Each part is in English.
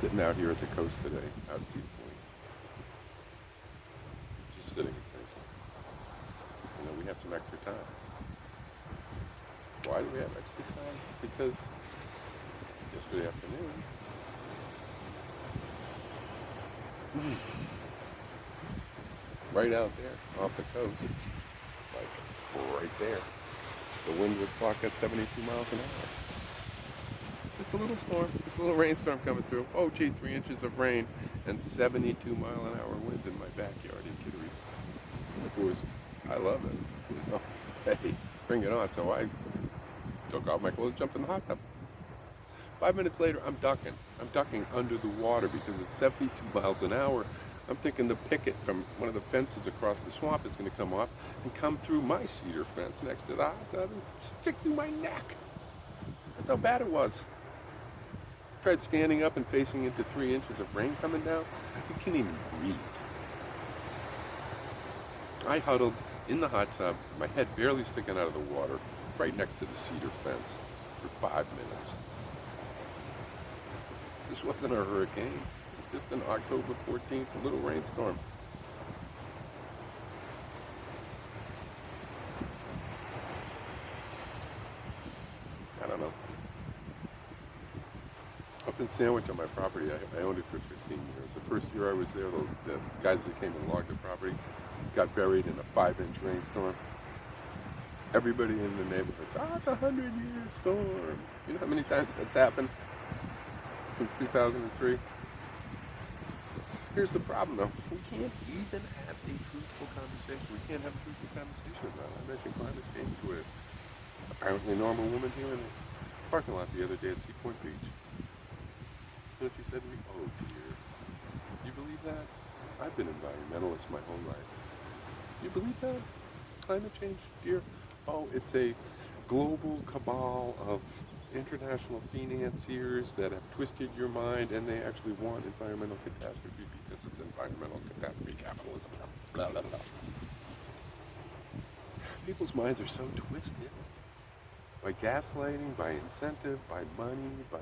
Sitting out here at the coast today, out at Sea Point, just sitting and thinking. We have some extra time. Why do we have extra time? Because yesterday afternoon, right out there off the coast, like right there, the wind was clocked at 72 miles an hour. It's a little storm. It's a little rainstorm coming through. Oh, gee, 3 inches of rain and 72-mile-an-hour winds in my backyard in Kittery. Of course, I love it. Hey, bring it on. So I took off my clothes, jumped in the hot tub. 5 minutes later, I'm ducking. I'm ducking under the water because it's 72 miles an hour. I'm thinking the picket from one of the fences across the swamp is going to come off and come through my cedar fence next to the hot tub and stick through my neck. That's how bad it was. Tried standing up and facing into 3 inches of rain coming down. You can't even breathe. I huddled in the hot tub, my head barely sticking out of the water, right next to the cedar fence for 5 minutes. This wasn't a hurricane. It was just an October 14th little rainstorm. I don't know. Up in Sandwich on my property, I owned it for 15 years. The first year I was there, the guys that came and logged the property got buried in a 5-inch rainstorm. Everybody in the neighborhood said, it's a 100-year storm. You know how many times that's happened since 2003? Here's the problem, though. We can't even have a truthful conversation. We can't have a truthful conversation about it. I mentioned climate change to an apparently normal woman here in the parking lot the other day at Sea Point Beach. And she said to me, oh dear, you believe that? I've been environmentalist my whole life. You believe that? Climate change, dear? Oh, it's a global cabal of international financiers that have twisted your mind, and they actually want environmental catastrophe because it's environmental catastrophe capitalism. Blah, blah, blah. People's minds are so twisted by gaslighting, by incentive, by money, by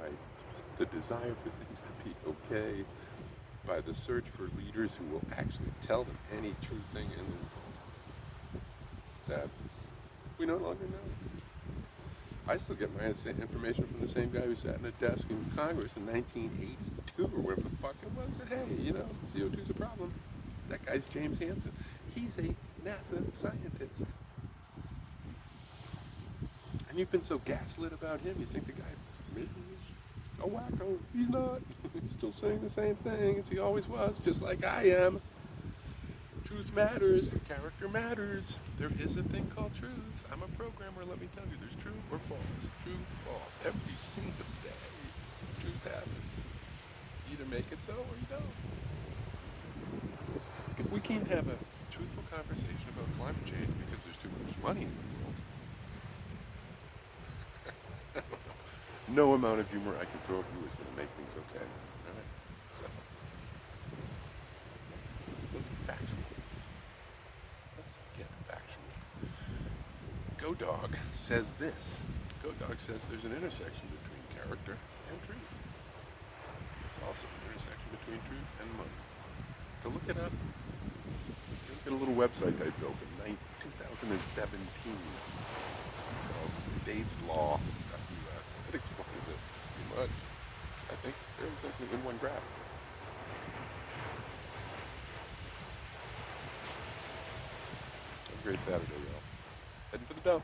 the desire for things to be okay, by the search for leaders who will actually tell them any true thing, and that we no longer know. I still get my information from the same guy who sat in a desk in Congress in 1982 or wherever the fuck it was, that, hey, CO2's a problem. That guy's James Hansen. He's a NASA scientist. And you've been so gaslit about him, you think the guy maybe is a wacko. He's not. He's still saying the same thing as he always was, just like I am. Truth matters. Character matters. There is a thing called truth. I'm a programmer, let me tell you. There's true or false. True, false. Every single day, truth happens. You either make it so or you don't. If we can't have a truthful conversation about climate change because there's too much money in the world, no amount of humor I can throw at you is going to make things okay. All right? So, let's get factual. Godog says this. Godog says there's an intersection between character and truth. There's also an intersection between truth and money. So look it up. Look at a little website I built in 2017. It's called daveslaw.us. It explains it pretty much. I think fairly simply in one graph. Have a great Saturday, y'all. Heading for the dough.